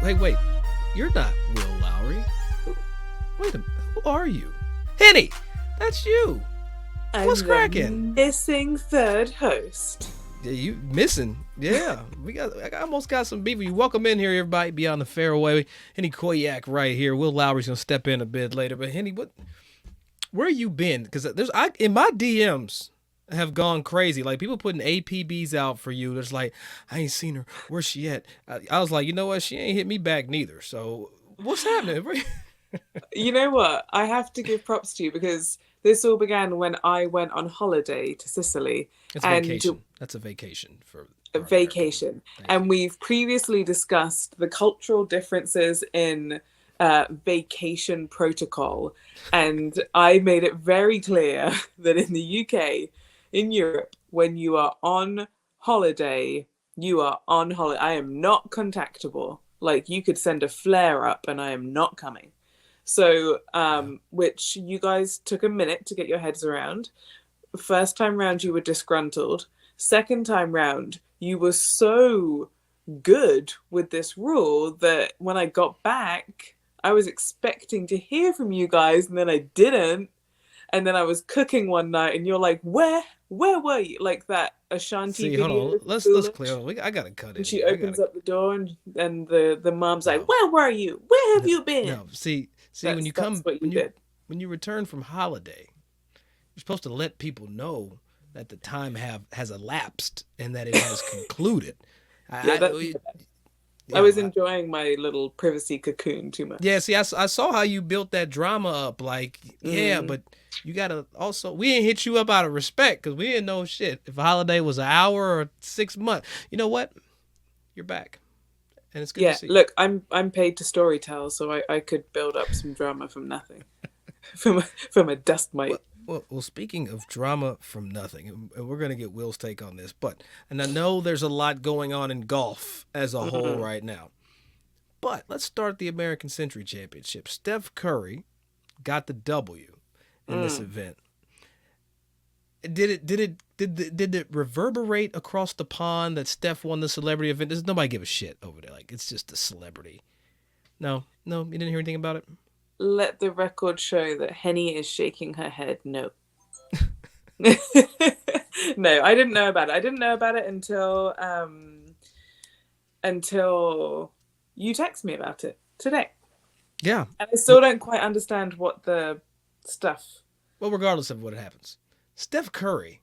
Hey, wait. You're not Will Lowry. Wait a minute. Who are you? Henni! That's you! What's cracking? Missing third host. Yeah, you missing? Yeah, I almost got some beef with you. Welcome in here, everybody. Beyond the Fairway, Henni Koyak right here. Will Lowry's gonna step in a bit later, but Henni, where you been? Because in my DMs have gone crazy. Like people putting APBs out for you. There's like, I ain't seen her. Where's she at? I was like, you know what? She ain't hit me back neither. So what's happening? You know what? I have to give props to you because this all began when I went on holiday to Sicily. It's vacation. That's a vacation for a vacation. And we've previously discussed the cultural differences in vacation protocol. And I made it very clear that in the UK, in Europe, when you are on holiday, you are on holiday. I am not contactable. Like you could send a flare up and I am not coming. So, which you guys took a minute to get your heads around. First time round, you were disgruntled. Second time round, you were so good with this rule that when I got back, I was expecting to hear from you guys, and then I didn't. And then I was cooking one night, and you're like, "Where were you?" Like that Ashanti video. Hold on. Let's clear. I gotta cut it. And she opens up the door, and the mom's like, "Where were you? Where have you been?" No, see, when you return from holiday, you're supposed to let people know that the time has elapsed and that it has concluded. I was enjoying my little privacy cocoon too much. Yeah, see, I saw how you built that drama up. Like, but you gotta also, we didn't hit you up out of respect because we didn't know shit. If a holiday was an hour or 6 months, you know what? You're back. And it's good to see. Look, I'm paid to storytell, so I could build up some drama from nothing, from a dust mite. Well, speaking of drama from nothing, and we're gonna get Will's take on this, and I know there's a lot going on in golf as a whole right now, but let's start the American Century Championship. Steph Curry got the W in this event. Did it reverberate across the pond that Steph won the celebrity event? Does nobody give a shit over there? Like, it's just a celebrity. No, you didn't hear anything about it? Let the record show that Henni is shaking her head no. No, I didn't know about it. I didn't know about it until you text me about it today. Yeah. And I still don't quite understand what the stuff... Well, regardless of what happens, Steph Curry,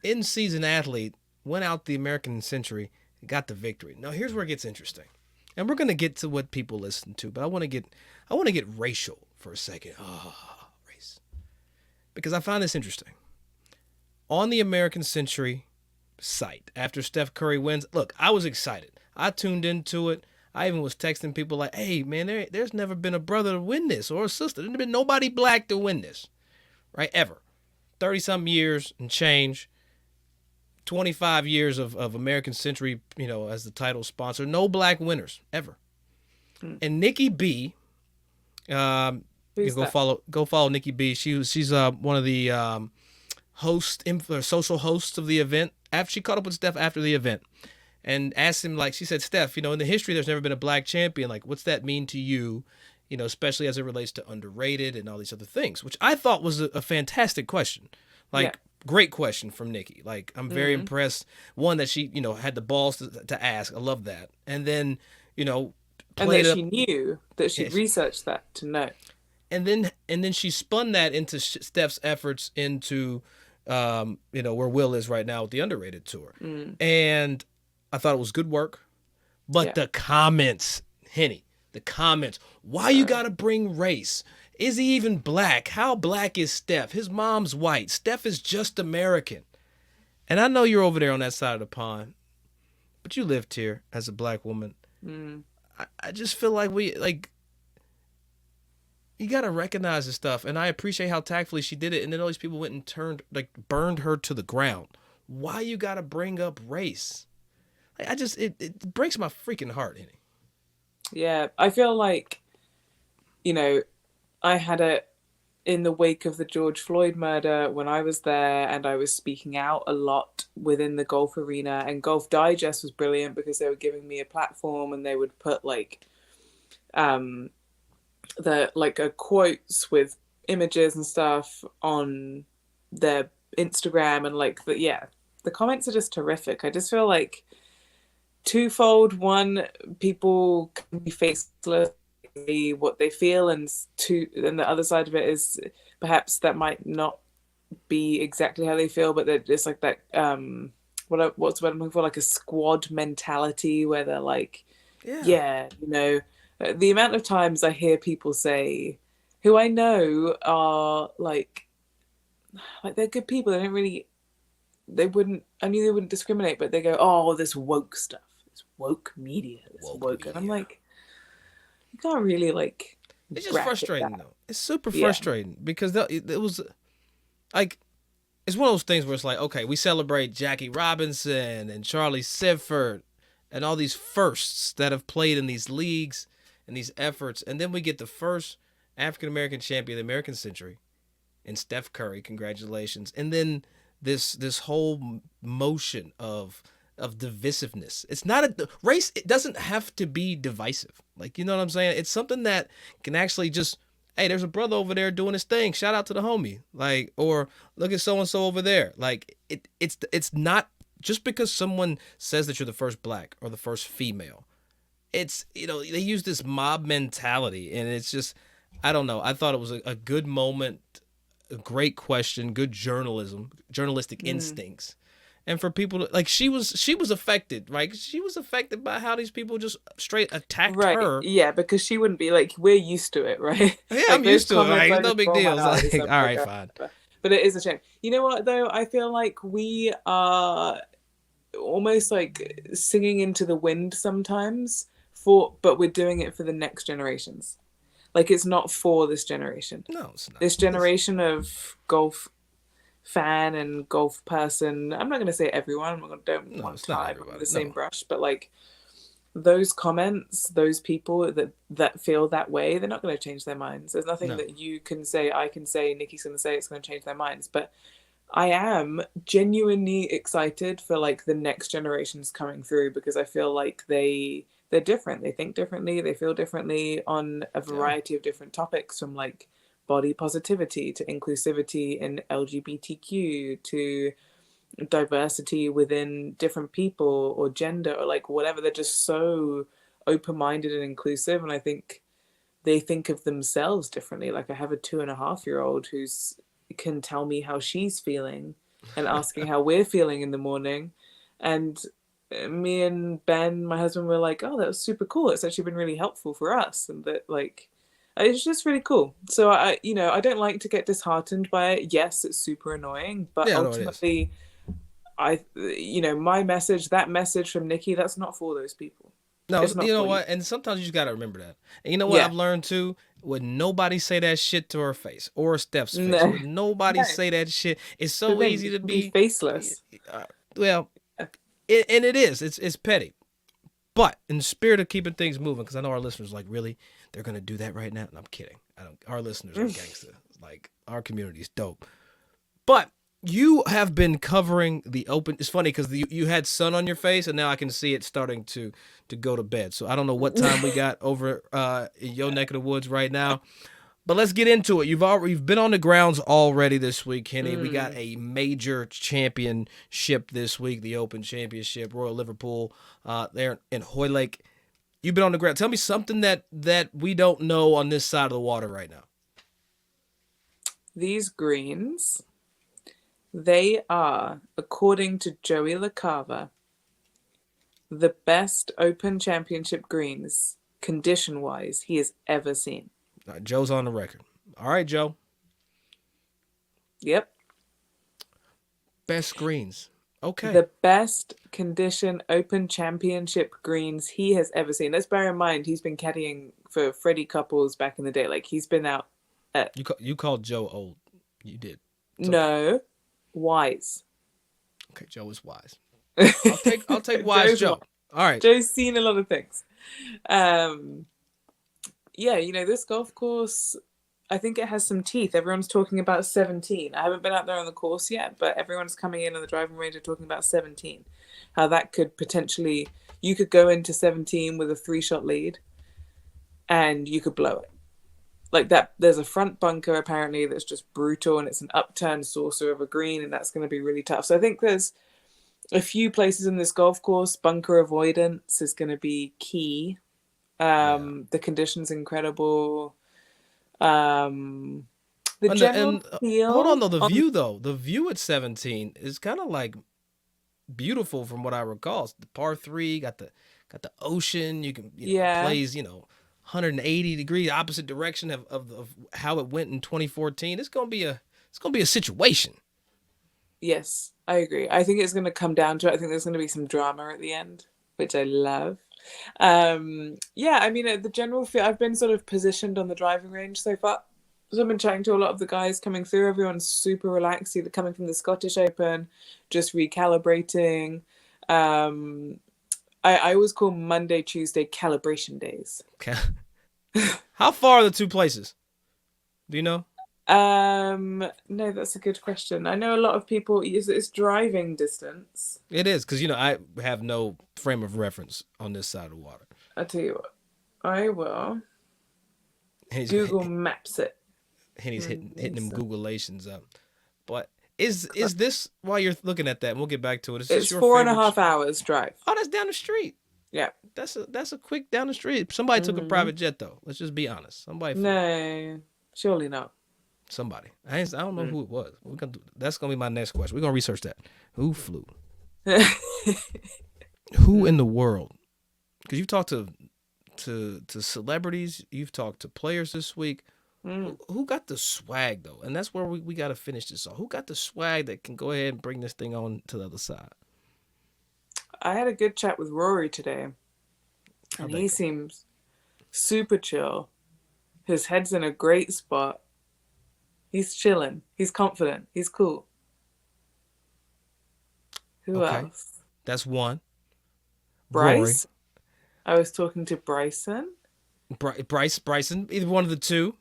in-season athlete, went out the American Century and got the victory. Now, here's where it gets interesting. And we're going to get to what people listen to, but I want to get racial for a second. Race. Because I find this interesting. On the American Century site, after Steph Curry wins, look, I was excited. I tuned into it. I even was texting people like, hey, man, there's never been a brother to win this or a sister. There's been nobody black to win this, right? Ever. 30-something years and change. 25 years of American Century, as the title sponsor. No black winners, ever. And Nikki B, you can go follow Nikki B. She's one of the social hosts of the event. After she caught up with Steph after the event and asked him, like, she said, Steph, in the history there's never been a black champion. Like, what's that mean to you? Especially as it relates to underrated and all these other things, which I thought was a fantastic question. Like, great question from Nikki. Like, I'm very impressed. One, that she, had the balls to ask. I love that. And then, and that she knew that she researched that to know. And then she spun that into Steph's efforts into, where Will is right now with the underrated tour. And I thought it was good work. But the comments, Henni, why you gotta bring race? Is he even black? How black is Steph? His mom's white. Steph is just American. And I know you're over there on that side of the pond, but you lived here as a black woman. I just feel like you got to recognize this stuff. And I appreciate how tactfully she did it. And then all these people went and burned her to the ground. Why you got to bring up race? It breaks my freaking heart, Henni. Yeah, I feel like, I had it in the wake of the George Floyd murder when I was there, and I was speaking out a lot within the golf arena, and Golf Digest was brilliant because they were giving me a platform and they would put the like quotes with images and stuff on their Instagram, and like the comments are just terrific. I just feel like twofold. One, people can be faceless, what they feel, and two, and the other side of it is perhaps that might not be exactly how they feel, but they're just like that what's what I'm looking for, like a squad mentality where they're like, yeah, you know, the amount of times I hear people say, who I know are like they're good people, they don't really, they wouldn't, I knew they wouldn't discriminate, but they go, oh, this woke stuff, this woke media, this woke. And I'm like, you can't really like. It's just frustrating though. It's super frustrating because it was like, it's one of those things where it's like, okay, we celebrate Jackie Robinson and Charlie Sifford and all these firsts that have played in these leagues and these efforts, and then we get the first African American champion of the American century in Steph Curry. Congratulations. And then this whole motion of divisiveness. It's not a race. It doesn't have to be divisive. Like, you know what I'm saying? It's something that can actually just, hey, there's a brother over there doing his thing. Shout out to the homie. Like, or look at so-and-so over there. Like, it's not just because someone says that you're the first black or the first female. It's, you know, they use this mob mentality, and it's just, I don't know. I thought it was a good moment, a great question, good journalism, journalistic instincts. And for people to, like, she was affected, right? She was affected by how these people just straight attacked her. Yeah, because she wouldn't be like, we're used to it, right? Yeah, like, I'm used to it. Right? No big deal. Like, all right, fine. But it is a shame. You know what, though? I feel like we are almost like singing into the wind sometimes, but we're doing it for the next generations. Like, it's not for this generation. No, it's not. This generation of golf fan and golf person, I'm not going to say everyone, don't want to tie everyone with the same brush, but like those comments, those people that feel that way, they're not going to change their minds. There's nothing that you can say, I can say, Nikki's going to say, it's going to change their minds. But I am genuinely excited for like the next generations coming through, because I feel like they're different. They think differently, they feel differently on a variety of different topics, from like body positivity to inclusivity in LGBTQ to diversity within different people or gender or like whatever. They're just so open-minded and inclusive, and I think they think of themselves differently. Like, I have a 2.5-year-old who's can tell me how she's feeling and asking how we're feeling in the morning, and me and Ben, my husband, were like, oh, that was super cool, it's actually been really helpful for us, and that like it's just really cool. So I don't like to get disheartened by it. Yes, it's super annoying, but ultimately, my message, that message from Nikki, that's not for those people. No, you know what? And sometimes you just got to remember that. And you know what I've learned too? When nobody say that shit to her face or Steph's face, when nobody say that shit, it's so easy to be faceless. And it is. It's petty. But in the spirit of keeping things moving, because I know our listeners are like, really? They're going to do that right now? And I'm kidding. Our listeners are gangster. Like, our community is dope. But you have been covering the Open. It's funny because you had sun on your face, and now I can see it starting to go to bed. So I don't know what time we got over in your neck of the woods right now. But let's get into it. You've been on the grounds already this week, Henni. We got a major championship this week, the Open Championship, Royal Liverpool, there in Hoylake. You've been on the ground. Tell me something that we don't know on this side of the water right now. These greens, they are, according to Joey Lacava, the best Open Championship greens, condition-wise, he has ever seen. Joe's on the record. All right, Joe. Yep. Best greens. Okay. The best condition Open Championship greens he has ever seen. Let's bear in mind, he's been caddying for Freddie Couples back in the day. Like, he's been out at... You called Joe old. You did. No. Wise. Okay, Joe is wise. I'll take wise Joe. All right. Joe's seen a lot of things. Yeah, this golf course, I think it has some teeth. Everyone's talking about 17. I haven't been out there on the course yet, but everyone's coming in on the driving range and talking about 17. How that could potentially, you could go into 17 with a 3-shot lead. and you could blow it. Like that, there's a front bunker apparently that's just brutal, and it's an upturned saucer of a green, and that's going to be really tough. So I think there's a few places in this golf course. Bunker avoidance is going to be key. The conditions incredible. The general feel. Hold on though, the view at 17 is kind of like beautiful from what I recall. It's the par 3 got the ocean. You can plays 180 degree opposite direction of how it went in 2014. It's gonna be a situation. Yes, I agree. I think it's going to come down to it. I think there's going to be some drama at the end, which I love. The general feel, I've been sort of positioned on the driving range so far. So I've been chatting to a lot of the guys coming through. Everyone's super relaxed, either coming from the Scottish Open, just recalibrating. I always call Monday, Tuesday calibration days. Okay. How far are the two places? Do you know? No, that's a good question. I know a lot of people, it's driving distance. It is, because I have no frame of reference on this side of the water. I'll tell you what, I will Google Maps it. Henni's hitting them Googleations up. But is this, while you're looking at that, and we'll get back to it, it's 4.5 hours drive. Oh, that's down the street. Yeah. That's a quick down the street. Somebody took a private jet, though. Let's just be honest. No, surely not. Somebody. I don't know who it was. That's gonna be my next question. We're gonna research that. Who flew? Who in the world? Because you've talked to celebrities, you've talked to players this week. Who got the swag though? And that's where we got to finish this off. Who got the swag that can go ahead and bring this thing on to the other side? I had a good chat with Rory today, and he seems super chill. His head's in a great spot. He's chilling. He's confident. He's cool. Who else? That's one. Bryce. Rory. I was talking to Bryson. Bryson. Either one of the two.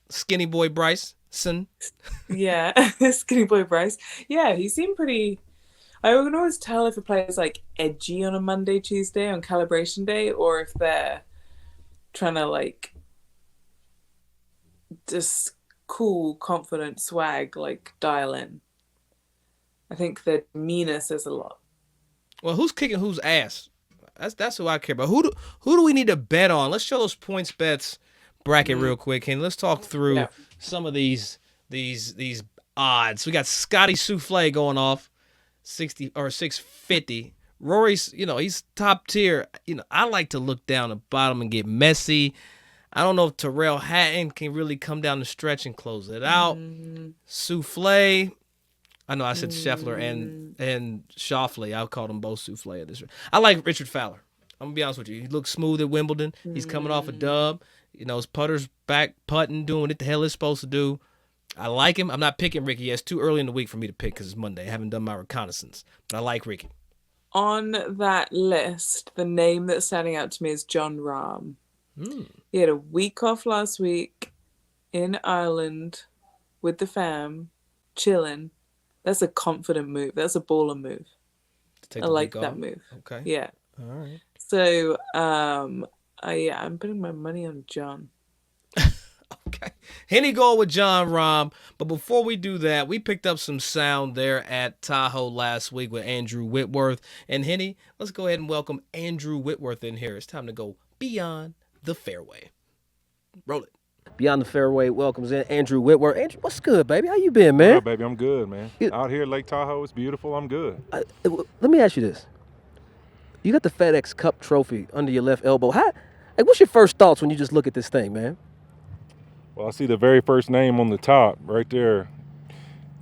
Skinny boy Bryson. Yeah, skinny boy Bryce. Yeah, he seemed pretty. I can always tell if a player's like edgy on a Monday, Tuesday on calibration day, or if they're trying to like just cool, confident swag, like dial in. I think the demeanor says a lot. Well, who's kicking whose ass? That's who I care about. Who do we need to bet on? Let's show those points bets bracket real quick, and let's talk through some of these odds. We got Scotty Souffle going off 60 or 650. Rory's, he's top tier. I like to look down the bottom and get messy. I don't know if Terrell Hatton can really come down the stretch and close it out. Souffle. I know I said Scheffler and Schauffele. I'll call them both Souffle at this rate. I like Richard Fowler. I'm going to be honest with you. He looks smooth at Wimbledon. He's coming off a dub. His putter's back putting, doing what the hell it's supposed to do. I like him. I'm not picking Ricky. It's too early in the week for me to pick because it's Monday. I haven't done my reconnaissance. But I like Ricky. On that list, the name that's standing out to me is Jon Rahm. He had a week off last week in Ireland with the fam, chilling. That's a confident move. That's a baller move. I like that move. Okay. Yeah. All right. So, I'm putting my money on John. Okay. Henni going with Jon Rahm. But before we do that, we picked up some sound there at Tahoe last week with Andrew Whitworth. And Henni, let's go ahead and welcome Andrew Whitworth in here. It's time to go beyond the fairway. Roll it. Beyond the Fairway welcomes in Andrew Whitworth. Andrew, what's good, baby? How you been, man? Oh, baby, I'm good, man. Out here at Lake Tahoe, it's beautiful. I'm good. Let me ask you this. You got the FedEx Cup trophy under your left elbow. What's your first thoughts when you just look at this thing, man? Well, I see the very first name on the top right there.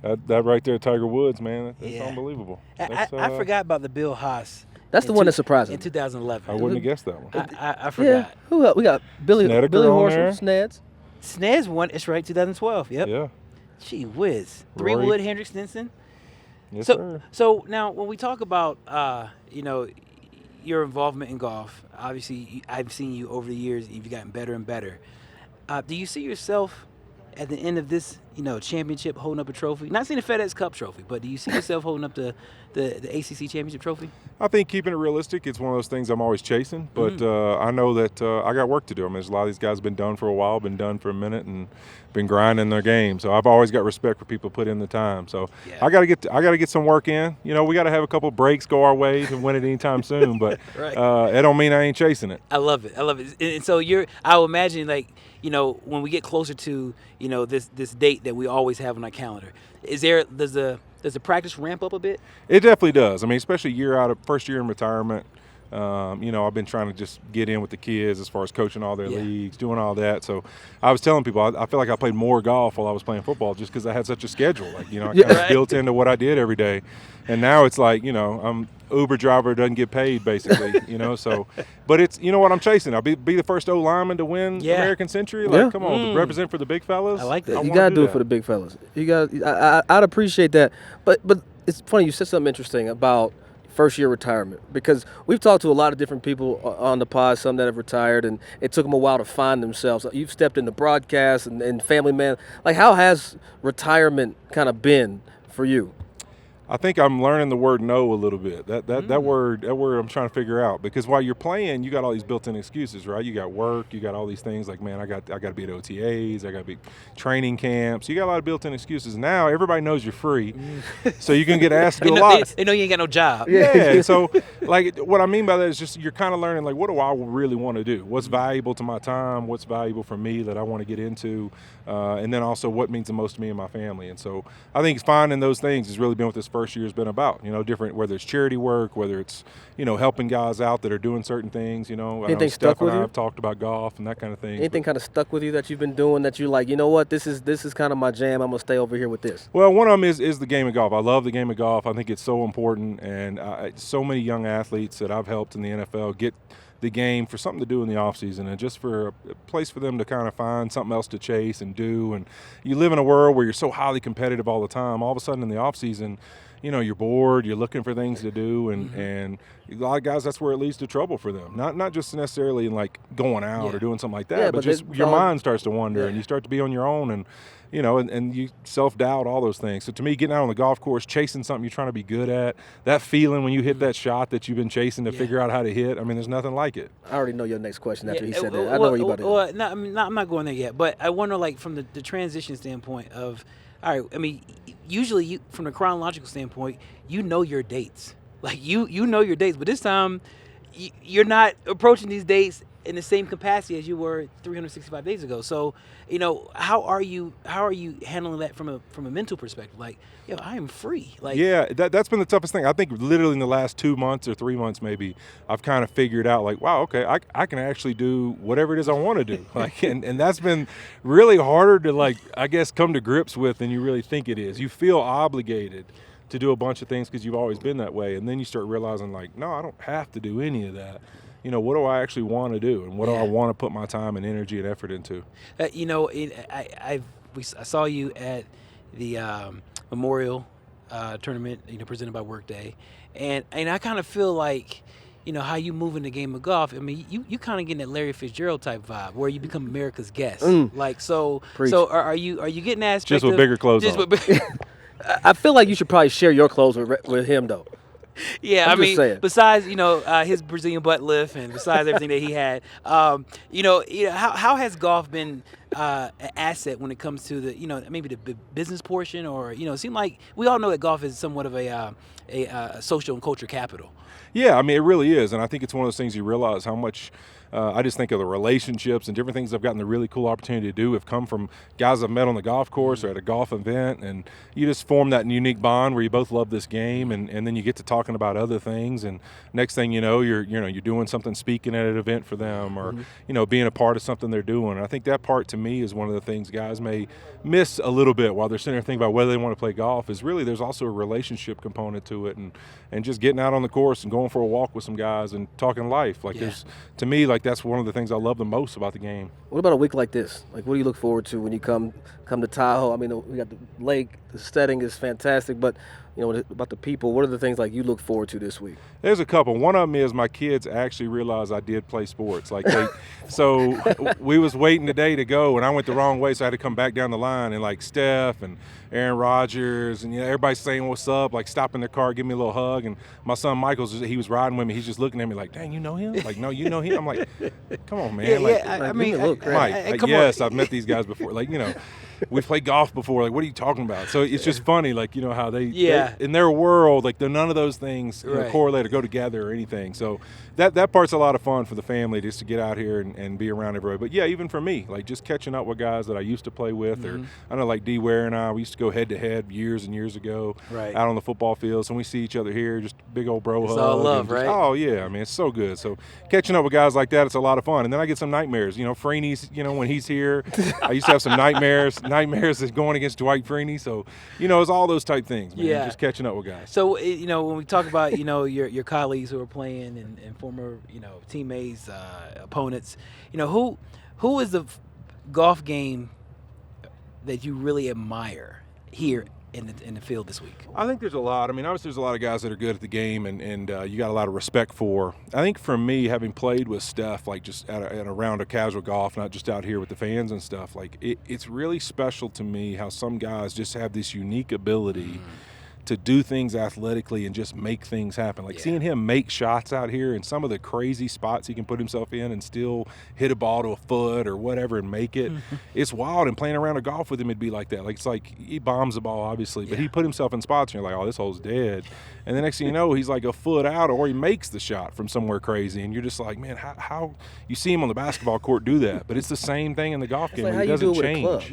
That right there, Tiger Woods, man. That's unbelievable. I forgot about the Bill Haas. That's the one that surprised me. In 2011. I wouldn't have guessed that one. I forgot. Yeah. Who else? We got Billy Horschel, Sneds. Sneds won. It's right, 2012. Yep. Yeah. Gee whiz. Rory. 3 Wood, Hendrick, Stinson. Yes, sir. So now when we talk about, your involvement in golf, obviously I've seen you over the years. You've gotten better and better. Do you see yourself at the end of this, championship holding up a trophy? Not saying the FedEx Cup trophy, but do you see yourself holding up the the ACC championship trophy? I think keeping it realistic, it's one of those things I'm always chasing. But I know that I got work to do. I mean, there's a lot of these guys been done for a while, been done for a minute, and been grinding their game. So I've always got respect for people put in the time. So I got to get some work in. You know, we got to have a couple breaks go our way to win it anytime soon. But right. It don't mean I ain't chasing it. I love it. And so I would imagine, like, you know, when we get closer to, you know, this date that we always have on our calendar, does the practice ramp up a bit? It definitely does. I mean, especially first year in retirement. You know, I've been trying to just get in with the kids as far as coaching all their leagues, doing all that. So I was telling people I feel like I played more golf while I was playing football just because I had such a schedule. Like, you know, I kind of built into what I did every day. And now it's like, you know, I'm Uber driver doesn't get paid basically, you know. So, but it's, you know what I'm chasing. I'll be the first O lineman to win American Century. Like, come on, represent for the big fellas. I like that. You got to do it for the big fellas. You got. I'd appreciate that. But it's funny you said something interesting about first year retirement, because we've talked to a lot of different people on the pod, some that have retired, and it took them a while to find themselves. You've stepped into broadcast and family man. Like, how has retirement kind of been for you? I think I'm learning the word no a little bit. That word I'm trying to figure out, because while you're playing, you got all these built-in excuses, right? You got work, you got all these things like, man, I got to be at OTAs, I got to be training camps. You got a lot of built-in excuses. Now everybody knows you're free, so you can get asked to do a lot. They know you ain't got no job. Yeah. So, like, what I mean by that is just you're kind of learning, like, what do I really want to do? What's valuable to my time? What's valuable for me that I want to get into? And then also what means the most to me and my family. And so I think finding those things has really been what this first year has been about. You know, different, whether it's charity work, whether it's, you know, helping guys out that are doing certain things. You know, anything stuck with you? I've talked about golf and that kind of thing. Anything kind of stuck with you that you've been doing that you like, you know what, this is kind of my jam, I'm gonna stay over here with this? Well, one of them is the game of golf. I love the game of golf. I think it's so important, and so many young athletes that I've helped in the NFL get the game for something to do in the off season, and just for a place for them to kind of find something else to chase and do. And you live in a world where you're so highly competitive all the time. All of a sudden in the off season, you know, you're bored, you're looking for things to do, and a lot of guys, that's where it leads to trouble for them. Not just necessarily in like going out or doing something like that, but just your mind starts to wander and you start to be on your own, and you know, and you self-doubt, all those things. So to me, getting out on the golf course, chasing something you're trying to be good at, that feeling when you hit that shot that you've been chasing to figure out how to hit, I mean, there's nothing like it. I already know your next question after he said that. I know where you're about to go. No, I'm not going there yet, but I wonder, like, from the transition standpoint of, all right, I mean, usually from the chronological standpoint, you know your dates. Like, you know your dates, but this time you're not approaching these dates in the same capacity as you were 365 days ago. So, you know, how are you handling that from a mental perspective? Like, yo, I am free. Like, yeah, that's been the toughest thing. I think literally in the last 2 months or 3 months maybe, I've kind of figured out, like, wow, okay, I can actually do whatever it is I want to do. Like, and that's been really harder to, like, I guess, come to grips with than you really think it is. You feel obligated to do a bunch of things because you've always been that way, and then you start realizing, like, no, I don't have to do any of that. You know, what do I actually want to do, and what do I want to put my time and energy and effort into? You know, I saw you at the Memorial tournament, you know, presented by Workday, and I kind of feel like, you know, how you move in the game of golf. I mean, you kind of getting that Larry Fitzgerald type vibe where you become America's guest. Like, so are you getting asked just with bigger clothes on? I feel like you should probably share your clothes with him, though. Yeah, I mean, besides, you know, his Brazilian butt lift, and besides everything that he had, you know, how has golf been an asset when it comes to the, you know, maybe the business portion, or, you know, it seems like we all know that golf is somewhat of a social and culture capital. Yeah, I mean, it really is, and I think it's one of those things you realize how much. I just think of the relationships and different things I've gotten the really cool opportunity to do have come from guys I've met on the golf course or at a golf event, and you just form that unique bond where you both love this game, and then you get to talking about other things, and next thing you know, you're doing something, speaking at an event for them, or you know, being a part of something they're doing. And I think that part to me is one of the things guys may miss a little bit while they're sitting there thinking about whether they want to play golf. Is really there's also a relationship component to it, and just getting out on the course and going for a walk with some guys and talking life. Like there's, to me, like that's one of the things I love the most about the game. What about a week like this? Like, what do you look forward to when you come to Tahoe? I mean, we got the lake, the setting is fantastic, but about the people. What are the things like you look forward to this week? There's a couple. One of them is my kids actually realized I did play sports. So we was waiting today to go, and I went the wrong way, so I had to come back down the line. And like Steph and Aaron Rodgers, and everybody's saying what's up, like stopping their car, give me a little hug. And my son Michael's, he was riding with me. He's just looking at me like, "Dang, you know him?" Like, "No, you know him." I'm like, "Come on, man." I mean, Mike, yes, I've met these guys before. We've played golf before. Like, what are you talking about? So it's just funny, how they in their world, none of those things correlate or go together or anything. So that part's a lot of fun for the family, just to get out here and be around everybody. But yeah, even for me, just catching up with guys that I used to play with, or I know D. Ware and I, we used to go head to head years and years ago, out on the football field. So when we see each other here, just big old bro hug. It's all love, right? Oh yeah, I mean, it's so good. So catching up with guys like that, it's a lot of fun. And then I get some nightmares. Freeney's, when he's here, I used to have some nightmares is going against Dwight Freeney. So, it's all those type things, man. Just catching up with guys. So, when we talk about, your colleagues who are playing and former, teammates, opponents, who is the golf game that you really admire here in the field this week? I think there's a lot. I mean, obviously there's a lot of guys that are good at the game and you got a lot of respect for. I think for me, having played with Steph, just at a round of casual golf, not just out here with the fans and stuff, it's really special to me how some guys just have this unique ability to do things athletically and just make things happen. Seeing him make shots out here and some of the crazy spots he can put himself in and still hit a ball to a foot or whatever and make it. It's wild. And playing around a golf with him, it'd be like that. It's like he bombs the ball, obviously, but he put himself in spots and you're like, oh, this hole's dead. And the next thing you know, he's like a foot out, or he makes the shot from somewhere crazy. And you're just like, man, how you see him on the basketball court do that. But it's the same thing in the golf game. He doesn't change.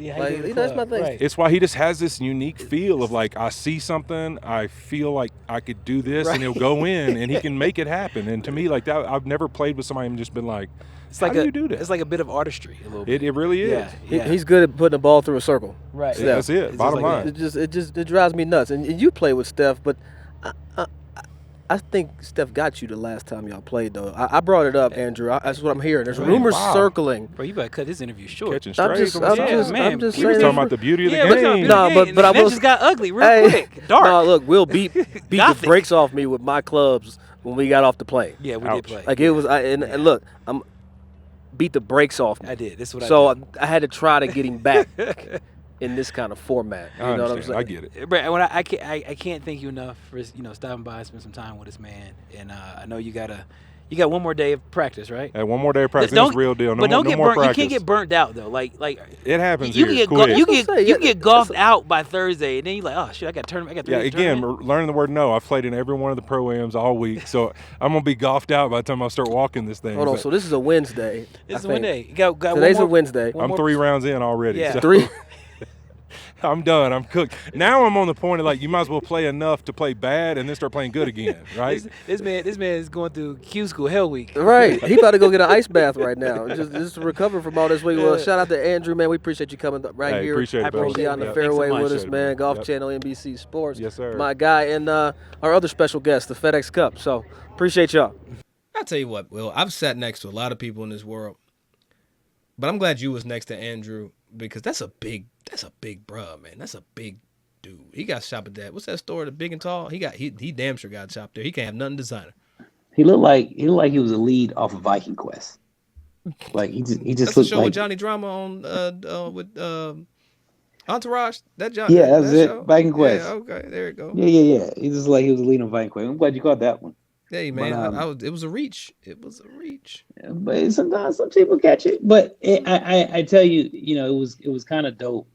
That's my thing. Right. It's why he just has this unique feel of I see something, I feel like I could do this, and he'll go in, and he can make it happen. And to me, that, I've never played with somebody and just been like, how do you do that? It's like a bit of artistry, a little bit. It really is. Yeah. He's good at putting the ball through a circle. Right. Yeah, that's it. Bottom line. It drives me nuts. And you play with Steph, but I think Steph got you the last time y'all played, though. I brought it up, Andrew. That's what I'm hearing. There's rumors circling. Bro, you better cut this interview short. Catching straight. I'm just saying. Talking about the beauty of the game. But I just got ugly real quick. Dark. No, look, Will beat the brakes off me with my clubs when we got off the plane. Yeah, we did play. It was, and look, I'm beat the brakes off me. I did. That's what so I did. I had to try to get him back in this kind of format. You know what I'm saying? I get it. Brett, I can't thank you enough for stopping by and spend some time with us, man. And I know you got one more day of practice, right? Hey, one more day of practice. That's real deal. No more practice. You can't get burnt out though. Like it happens. You here. can get golfed out by Thursday, and then you're like, oh shit, I got tournament. I got 3 days again, tournament. Learning the word no. I've played in every one of the pro-ams all week, so I'm gonna be golfed out by the time I start walking this thing. Hold on. So this is a Wednesday. This is Wednesday. Today's a Wednesday. I'm 3 rounds in already. Yeah. So. 3. I'm done. I'm cooked. Now I'm on the point of you might as well play enough to play bad and then start playing good again, right? This man is going through Q school hell week. Right. He about to go get an ice bath right now. Just to recover from all this week. Well, shout out to Andrew, man. We appreciate you coming right here. Appreciate it, brother. On the Fairway with us, man. Golf Channel, NBC Sports. Yes, sir. My guy, and our other special guest, the FedEx Cup. So appreciate y'all. I'll tell you what, Will. I've sat next to a lot of people in this world, but I'm glad you was next to Andrew because that's a big bruh, man. That's a big dude. He got shop at that. What's that store? The Big and Tall. He damn sure got shop there. He can't have nothing designer. He looked like he was a lead off of Viking Quest. He just that's looked show like with Johnny Drama on with Entourage. That Johnny. Yeah, that's it. Show? Viking Quest. Yeah, okay, there you go. Yeah. He just like he was a lead on Viking Quest. I'm glad you caught that one. Hey man, But, it was a reach. It was a reach. But sometimes some people catch it. But I tell you, it was kind of dope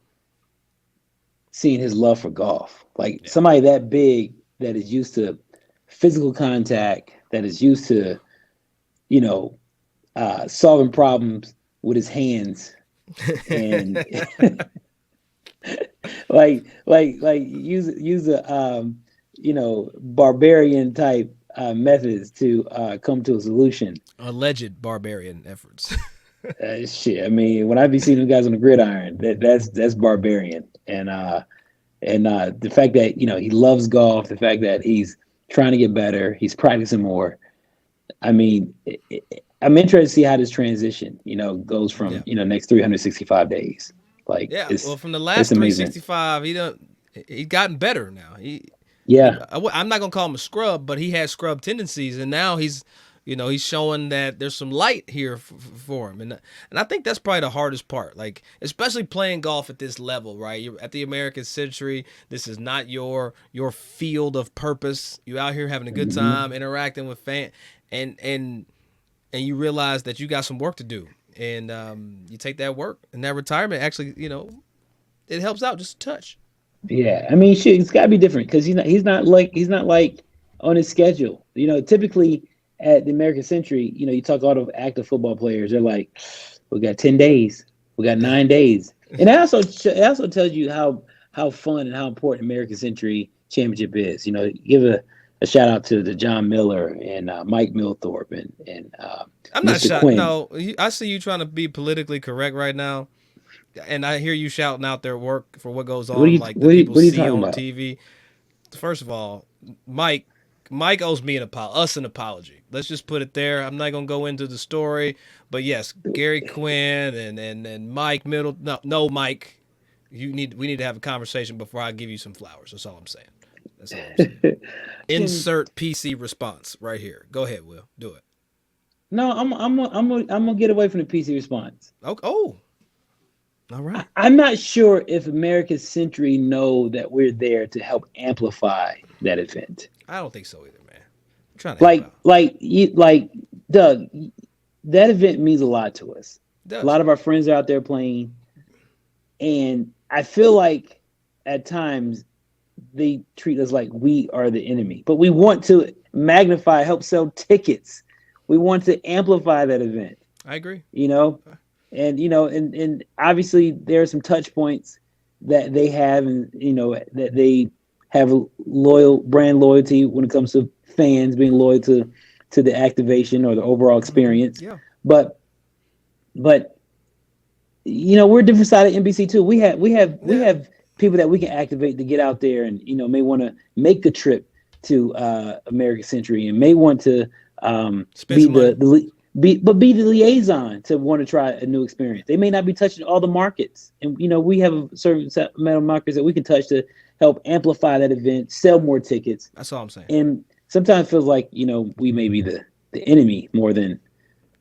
seeing his love for golf. Somebody that big that is used to physical contact, that is used to, solving problems with his hands, and use a barbarian type methods to come to a solution. Alleged barbarian efforts. Shit. I mean, when I be seeing those guys on the gridiron, that's barbarian. And the fact that he loves golf, the fact that he's trying to get better, he's practicing more. I mean, I'm interested to see how this transition, goes from next 365 days. From the last 365, he's gotten better now. Yeah. I'm not gonna call him a scrub, but he has scrub tendencies, and now he's showing that there's some light here for him, and I think that's probably the hardest part. Like, especially playing golf at this level, right? You're at the American Century. This is not your field of purpose. You're out here having a good time, interacting with fans, and you realize that you got some work to do, and you take that work, and that retirement actually, it helps out just a touch. Yeah, I mean, shit, it's got to be different because he's not like on his schedule. Typically at the American Century, you talk to all the active football players. They're like, we got 10 days, we got 9 days, and it also tells you how fun and how important American Century Championship is. Give a shout out to the John Miller and Mike Milthorpe and I'm not Mr. shouting. Quinn. No, I see you trying to be politically correct right now. And I hear you shouting out their work for what goes on, What the people are you see talking on about? TV. First of all, Mike owes me us an apology. Let's just put it there. I'm not gonna go into the story, but yes, Gary Quinn and Mike Middle. No, Mike, we need to have a conversation before I give you some flowers. That's all I'm saying. Insert PC response right here. Go ahead, Will. Do it. No, I'm gonna get away from the PC response. Okay. Oh. All right. I'm not sure if American Century know that we're there to help amplify that event. I don't think so either, man. I'm trying to like Doug, that event means a lot to us. Does. A lot of our friends are out there playing, and I feel like at times they treat us like we are the enemy. But we want to magnify, help sell tickets. We want to amplify that event. I agree. And and obviously there are some touch points that they have, and that they have brand loyalty when it comes to fans being loyal to the activation or the overall experience. Yeah. But we're a different side of NBC too. We have people that we can activate to get out there and may want to make a trip to American Century and may want to be the liaison to want to try a new experience. They may not be touching all the markets, and we have a certain set of markets that we can touch to help amplify that event, sell more tickets. That's all I'm saying. And sometimes it feels like we may be the enemy more than.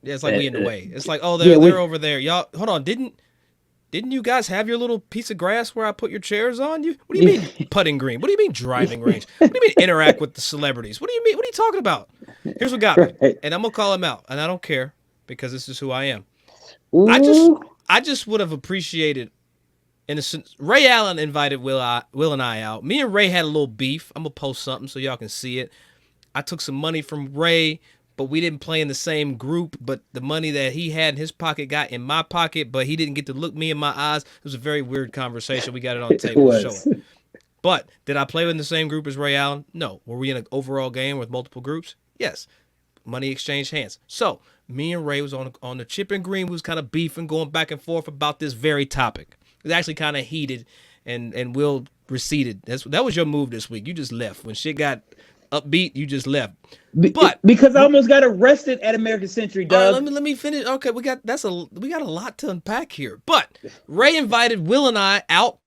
Yeah, it's like we in the way. It's like, they're over there. Y'all, hold on. Didn't you guys have your little piece of grass where I put your chairs on? What do you mean putting green? What do you mean driving range? What do you mean interact with the celebrities? What do you mean? What are you talking about? Here's what got me, and I'm gonna call him out, and I don't care because this is who I am. Ooh. I just would have appreciated, in a sense, Ray Allen invited Will and I out. Me and Ray had a little beef. I'm gonna post something so y'all can see it. I took some money from Ray, but we didn't play in the same group. But the money that he had in his pocket got in my pocket, but he didn't get to look me in my eyes. It was a very weird conversation. We got it on table to show it. But did I play in the same group as Ray Allen? No. Were we in an overall game with multiple groups? Yes. Money exchanged hands. So me and Ray was on the chip and green. We was kind of beefing, going back and forth about this very topic. It was actually kind of heated, and Will receded. That was your move this week. You just left when shit got upbeat. You just left. But because I almost got arrested at American Century, Doug. All right, let me finish. Okay, we got a lot to unpack here. But Ray invited Will and I out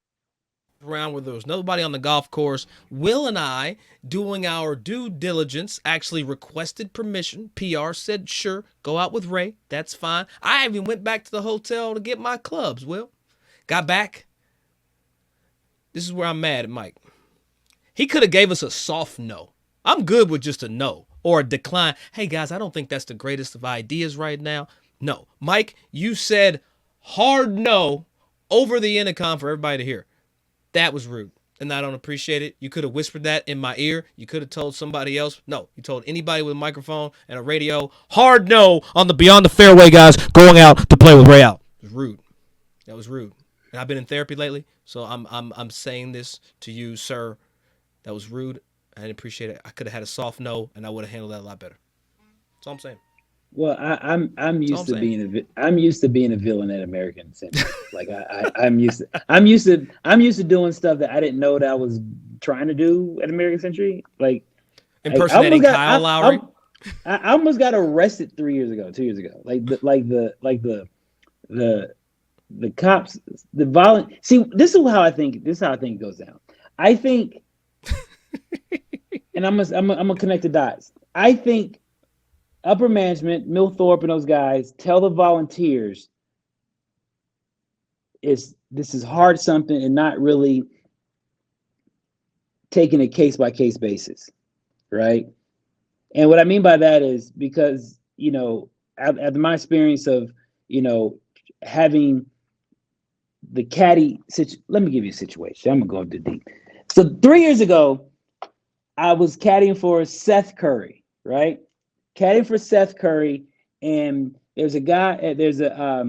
around where there was nobody on the golf course. Will and I, doing our due diligence, actually requested permission. PR said, sure, go out with Ray. That's fine. I even went back to the hotel to get my clubs, Will. Got back. This is where I'm mad at Mike. He could have gave us a soft no. I'm good with just a no or a decline. Hey, guys, I don't think that's the greatest of ideas right now. No. Mike, you said hard no over the intercom for everybody to hear. That was rude, and I don't appreciate it. You could have whispered that in my ear. You could have told somebody else. No, you told anybody with a microphone and a radio. Hard no on the Beyond the Fairway guys going out to play with Ray out. It was rude. That was rude. And I've been in therapy lately, so I'm saying this to you, sir. That was rude. I didn't appreciate it. I could have had a soft no, and I would have handled that a lot better. That's all I'm saying. Well, I'm used to being a villain at American Century. Like I'm used to doing stuff that I didn't know that I was trying to do at American Century. Like impersonating Kyle Lowry. I almost got arrested 2 years ago. The cops, the violent. See, this is how I think it goes down. I think And I'm gonna connect the dots. I think upper management, Mill Thorpe and those guys, tell the volunteers this is hard something and not really taking a case by case basis, right? And what I mean by that is because, after my experience of, having the caddy let me give you a situation. I'm gonna go too deep. So 3 years ago, I was caddying for Seth Curry, right? Caddying for Seth Curry, and there's a guy, there's a I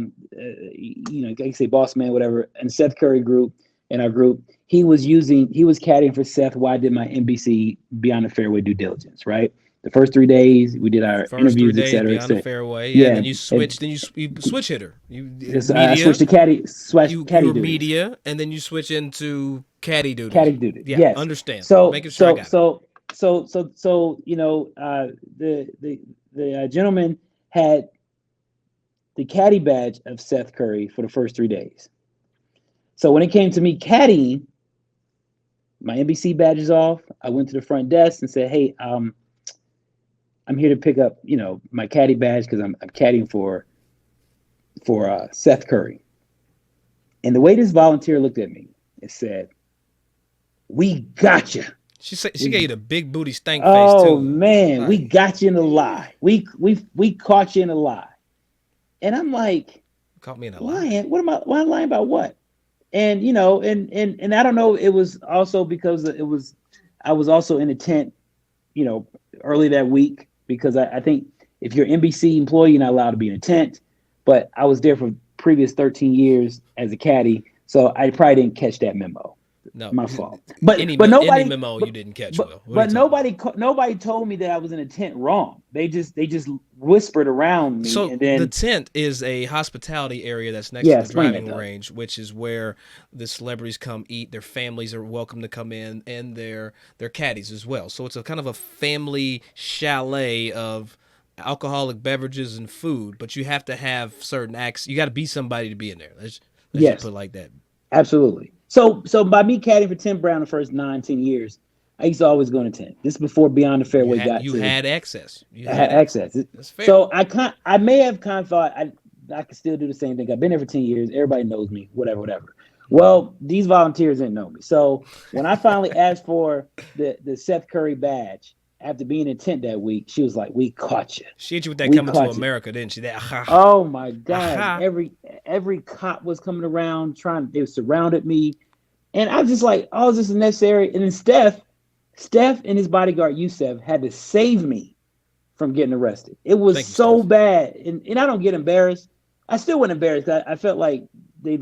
can say boss man, whatever, and Seth Curry group in our group. He was caddying for Seth while I did my NBC Beyond the Fairway due diligence, right? The first 3 days we did our interviews, et cetera, Beyond the fairway. Yeah, and then you switched. Then you switch hitter. I switched to caddy. You Caddy were duties. media, and then you switch into caddy duties. Caddy duty. Yeah, yes. understand. So making sure I got it. The gentleman had the caddy badge of Seth Curry for the first 3 days. So when it came to me caddying, my NBC badge is off. I went to the front desk and said, "Hey, I'm here to pick up, my caddy badge because I'm caddying for Seth Curry." And the way this volunteer looked at me, it said, "We got you." She gave you the big booty stank face too. Oh man, we got you in a lie. We caught you in a lie. And I'm like, caught me in a lie. Why lying about what? And and I don't know. It was also because I was also in a tent, early that week because I think if you're an NBC employee, you're not allowed to be in a tent. But I was there for previous 13 years as a caddy, so I probably didn't catch that memo. No, my fault. But any memo you didn't catch. But nobody told me that I was in a tent wrong. They just whispered around me. So and then, the tent is a hospitality area that's next to the driving range, which is where the celebrities come eat. Their families are welcome to come in, and their caddies as well. So it's a kind of a family chalet of alcoholic beverages and food. But you have to have certain acts. You got to be somebody to be in there. Let's just put it like that. Absolutely. So by me caddying for Tim Brown the first 9-10 years, I used to always go to tent. This before Beyond the Fairway You had access. I had access. That's fair. So I may have kind of thought I could still do the same thing. I've been there for 10 years. Everybody knows me, whatever. Well, these volunteers didn't know me. So when I finally asked for the Seth Curry badge after being in tent that week, she was like, "We caught you." She hit you with that coming to America, didn't she? Oh my God. Every cop was coming around they surrounded me. And I was just like, "Oh, this is necessary." And then Steph and his bodyguard Yusef had to save me from getting arrested. It was so bad. And I don't get embarrassed. I still wasn't embarrassed. I felt like it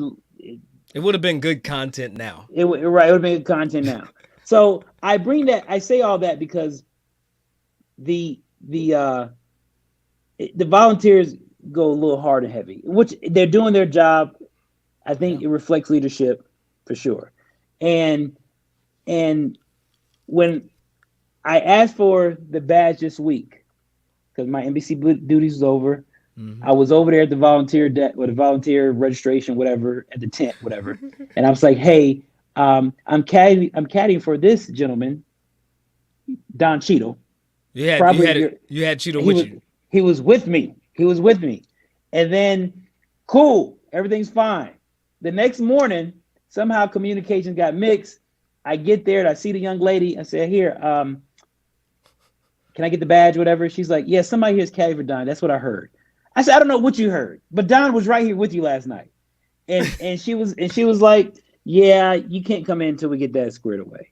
would have been good content now. It would have been good content now. So I say all that because the volunteers go a little hard and heavy, which they're doing their job. I think it reflects leadership for sure. And when I asked for the badge this week, because my NBC duties was over, I was over there at the volunteer the volunteer registration, whatever, at the tent, whatever. And I was like, "Hey, I'm caddying for this gentleman, Don Cheadle." You had Cheadle with you. He was with me. And then, cool, everything's fine. The next morning, somehow communications got mixed. I get there and I see the young lady. I said, "Here, can I get the badge, whatever?" She's like, "Yeah, somebody here's caddy for Don. That's what I heard." I said, "I don't know what you heard, but Don was right here with you last night." And she was like, "Yeah, you can't come in until we get that squared away."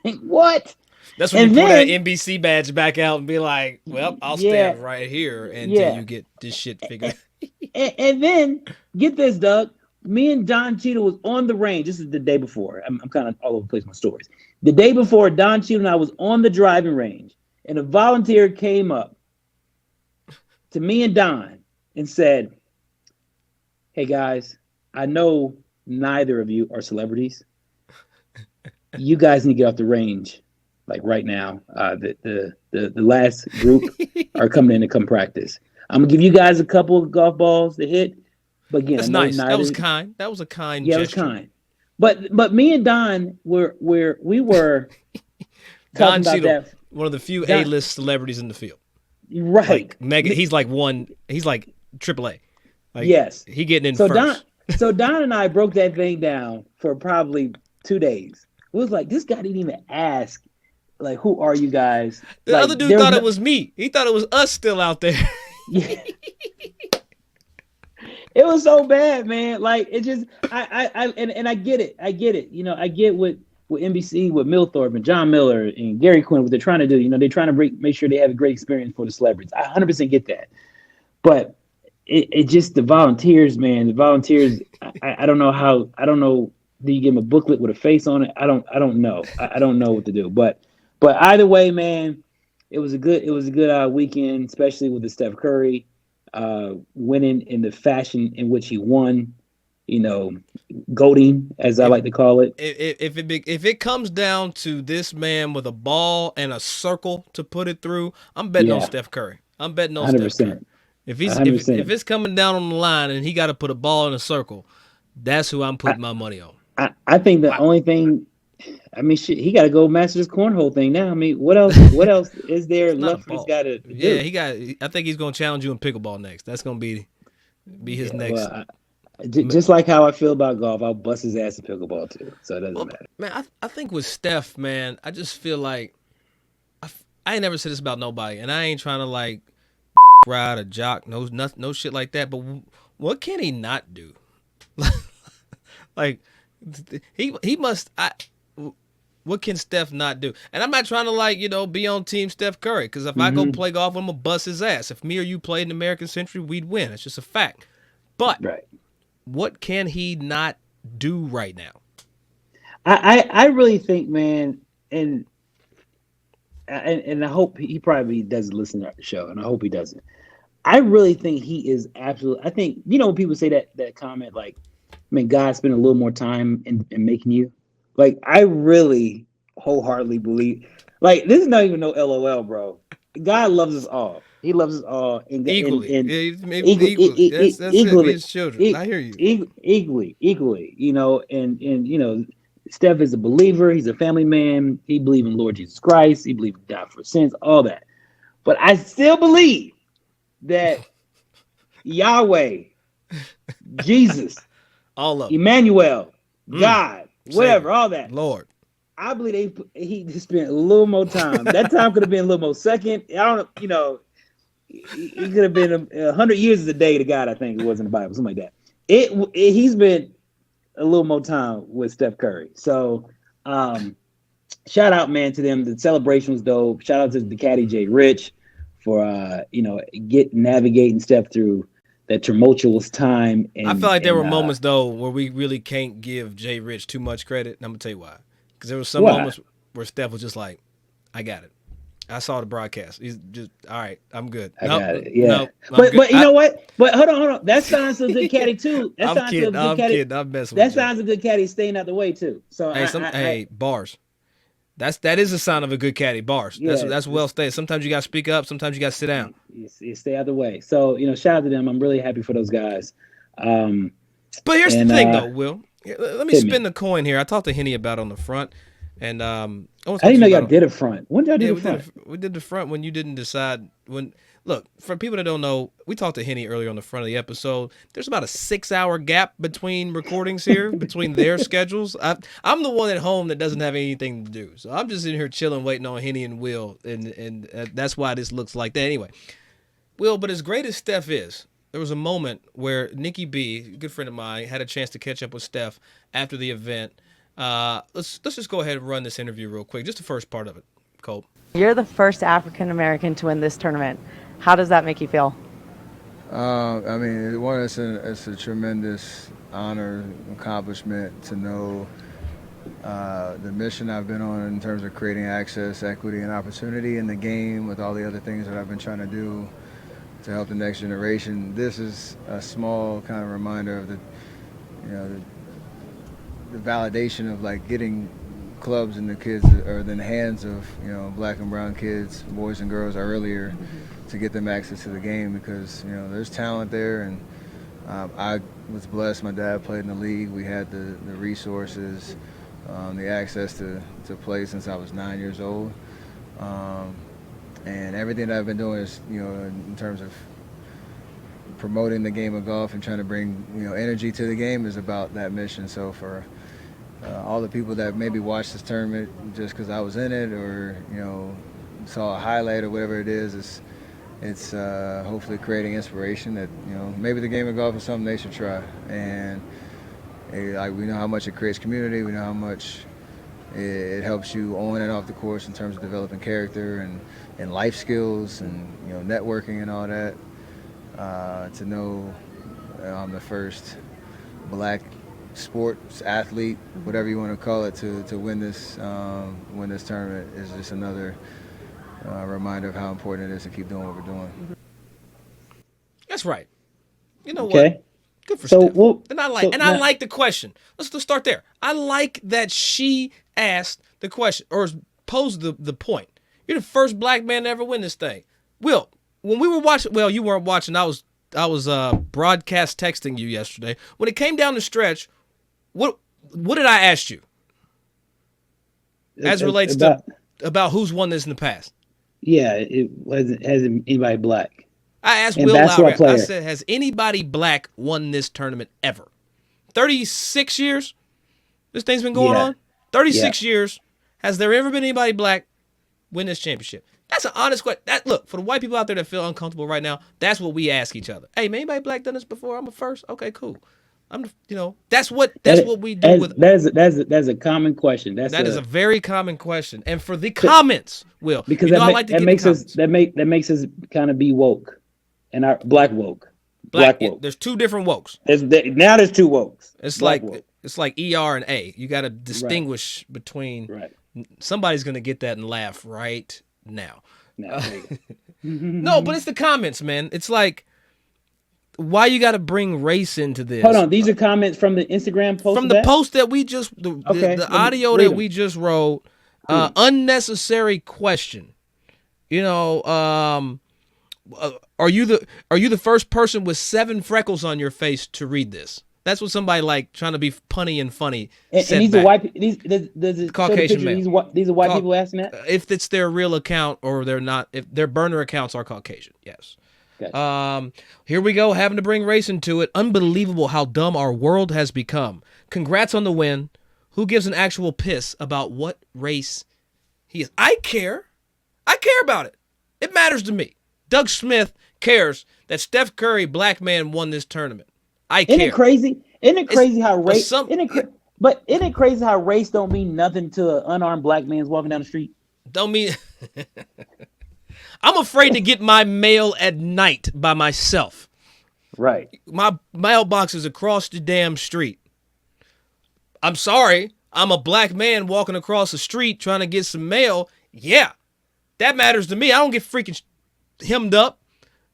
Like, what? That's when you pull that NBC badge back out and be like, "Well, I'll stand right here until you get this shit figured out." And then, get this, Doug. Me and Don Cheadle was on the range. This is the day before. I'm kind of all over the place with my stories. The day before, Don Cheadle and I was on the driving range, and a volunteer came up to me and Don and said, "Hey, guys, I know neither of you are celebrities. You guys need to get off the range. Like right now, the last group are coming in to come practice. I'm gonna give you guys a couple of golf balls to hit, but again, that's nice. That was kind. That was a kind. Yeah, gesture. It was kind. But me and Don we were Don talking about Cheadle, that. one of the few Don- A-list celebrities in the field. Right. Like mega. He's like AAA. Like, yes. he getting in So first. Don and I broke that thing down for probably 2 days. It was like, this guy didn't even ask, like, who are you guys? The like, other dude thought it was me. He thought it was us still out there. Yeah. It was so bad, man. Like, it just, and I get it. I get it. You know, I get what NBC, with Milthorpe and John Miller and Gary Quinn, what they're trying to do. You know, they're trying to make sure they have a great experience for the celebrities. I 100% get that. But it just, the volunteers, man, I don't know. Do you give them a booklet with a face on it? I don't know. I don't know what to do. But either way, man, it was a good weekend, especially with the Steph Curry winning in the fashion in which he won. You know, goating, as I like to call it. If it comes down to this man with a ball and a circle to put it through, I'm betting on Steph Curry. I'm betting on 100%. Steph Curry. If it's coming down on the line and he got to put a ball in a circle, that's who I'm putting my money on. I think the only thing, I mean, shit, he got to go master this cornhole thing now. I mean, what else is there left for this guy to do? Yeah, I think he's going to challenge you in pickleball next. That's going to be his next. Well, just like how I feel about golf, I'll bust his ass in pickleball too. So it doesn't matter. Man, I think with Steph, man, I just feel like I ain't never said this about nobody, and I ain't trying to like ride or jock, no shit like that. But what can he not do? Like he must. What can Steph not do? And I'm not trying to be on team Steph Curry, because if I go play golf, I'm gonna bust his ass. If me or you played in the American Century, we'd win. It's just a fact. But what can he not do right now? I really think, man, and I hope he probably doesn't listen to the show, and I hope he doesn't. I really think he is absolutely. I think, when people say that comment, like, I mean, God spent a little more time in making you. Like, I really wholeheartedly believe. Like, this is not even no LOL, bro. God loves us all. He loves us all Equally. Equally. That's his children. I hear you. Equally. And Steph is a believer. He's a family man. He believes in Lord Jesus Christ. He believes in God for sins, all that. But I still believe that Yahweh, Jesus, all of Emmanuel, God, whatever, Savior, all that. Lord. I believe he just spent a little more time. That time could have been a little more second. I don't, he could have been 100 years is a day to God, I think it was in the Bible, something like that. He's been a little more time with Steph Curry. So shout out, man, to them. The celebration was dope. Shout out to the caddy Jay Rich for navigating Steph through that tumultuous time. And I feel like there were moments though where we really can't give Jay Rich too much credit, and I'm gonna tell you why. Because there were some moments where Steph was just like, "I got it. I saw the broadcast. He's just all right. I'm good. I got it. Yeah, but you know what? But hold on. That sounds a good caddy too. I'm kidding. I'm messing with you. That sounds a good caddy staying out the way too. So bars. That is a sign of a good caddy. Bars. Yeah, that's well stated. Sometimes you got to speak up. Sometimes you got to sit down. You stay out the way. So shout out to them. I'm really happy for those guys. But here's the thing, though, Will. Let me spin the coin here. I talked to Henni about it on the front, and I didn't know y'all did a front. When did y'all do the front? We did the front when you didn't decide when. Look, for people that don't know, we talked to Henni earlier on the front of the episode. There's about a 6-hour gap between recordings here, between their schedules. I'm the one at home that doesn't have anything to do, so I'm just in here chilling, waiting on Henni and Will, and that's why this looks like that. Anyway, Will, but as great as Steph is, there was a moment where Nikki B, a good friend of mine, had a chance to catch up with Steph after the event. Let's just go ahead and run this interview real quick, just the first part of it, Cole. You're the first African American to win this tournament. How does that make you feel? I mean, it's a tremendous honor, accomplishment to know the mission I've been on in terms of creating access, equity, and opportunity in the game with all the other things that I've been trying to do to help the next generation. This is a small kind of reminder of the validation of like getting clubs in the kids or in the hands of black and brown kids, boys and girls earlier, to get them access to the game, because there's talent there, and I was blessed. My dad played in the league. We had the resources, the access to play since I was 9 years old. And everything that I've been doing is, in terms of promoting the game of golf and trying to bring, energy to the game is about that mission. So for all the people that maybe watched this tournament just because I was in it or, saw a highlight or whatever it is, it's hopefully creating inspiration that, maybe the game of golf is something they should try. And we know how much it creates community. We know how much it helps you on and off the course in terms of developing character and life skills and, networking and all that. To know I'm the first black sports athlete, whatever you want to call it, to win this tournament is just another reminder of how important it is to keep doing what we're doing. That's right. You know Okay. what? Good for So, Steph. well, I like the question. Let's start there. I like that she asked the question or posed the point. You're the first black man to ever win this thing. Will, when we were watching, well, you weren't watching. I was broadcast texting you yesterday. When it came down the stretch, what did I ask you? As relates to about who's won this in the past. Yeah, it hasn't anybody black. I asked And Will basketball Lowry, I player. said, has anybody black won this tournament ever? 36 years this thing's been going Yeah. on? 36 years. Has there ever been anybody black win this championship? That's an honest question. Look, for the white people out there that feel uncomfortable right now, that's what we ask each other. Hey, man, anybody black done this before? I'm a first? Okay, cool. That's what we do with. That's a common question. That is a very common question. And for the comments, Will, because that makes us kind of be woke. And our black woke. Black woke. There's two different wokes. Now there's two wokes. It's Black like woke. it's like ER and A. You got to distinguish between. Right. Somebody's gonna get that and laugh right now. No, No, but it's the comments, man. It's like, why you got to bring race into this? Hold on, these are comments from the Instagram post. From the post that we just the audio that we just wrote. Unnecessary question. Are you the first person with 7 freckles on your face to read this? That's what somebody like trying to be punny and funny. And these are white. These Caucasian men. These are white people asking that. If it's their real account or they're not, if their burner accounts are Caucasian, yes. Okay. Here we go, having to bring race into it. Unbelievable how dumb our world has become. Congrats on the win. Who gives an actual piss about what race he is? I care. I care about it. It matters to me. Doug Smith cares that Steph Curry, black man, won this tournament. I care. Isn't it crazy? Isn't it crazy how race? But isn't it crazy how race don't mean nothing to an unarmed black man walking down the street? Don't mean. I'm afraid to get my mail at night by myself. Right. My mailbox is across the damn street. I'm sorry. I'm a black man walking across the street trying to get some mail. Yeah, that matters to me. I don't get freaking hemmed up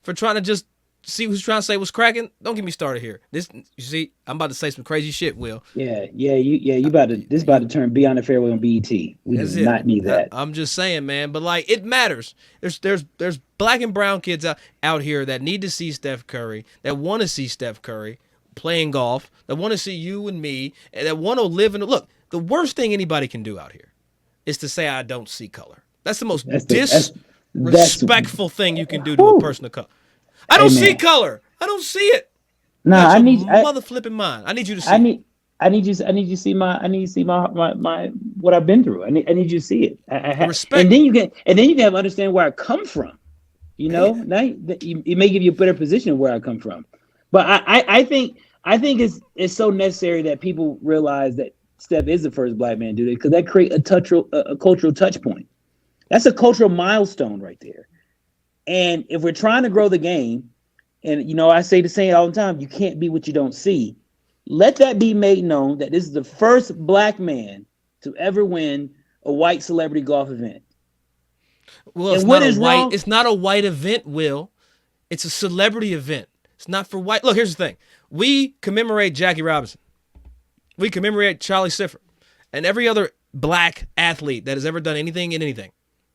for trying to just see who's trying to say what's cracking. Don't get me started here. This, you see, I'm about to say some crazy shit, Will. You about to. This about to turn Beyond the Fairway on BET. We do not need that. I'm just saying, man. But like, it matters. There's black and brown kids out here that need to see Steph Curry, that want to see Steph Curry playing golf, that want to see you and me, and that want to live in. Look, the worst thing anybody can do out here is to say I don't see color. That's the most disrespectful thing you can do to a person of color. I don't see color. I don't see it. No, I need mother flipping mind. I need you to see. I need you to see my what I've been through. I need you to see it. Respect. And then you can understand where I come from. Now it may give you a better position of where I come from. But I think it's so necessary that people realize that Steph is the first black man to do it, because that creates a cultural touch point. That's a cultural milestone right there. And if we're trying to grow the game, and I say the saying all the time, you can't be what you don't see. Let that be made known that this is the first black man to ever win a white celebrity golf event. Well, it's not a white event, Will. It's a celebrity event. It's not for white. Look, here's the thing. We commemorate Jackie Robinson. We commemorate Charlie Sifford and every other black athlete that has ever done anything in anything,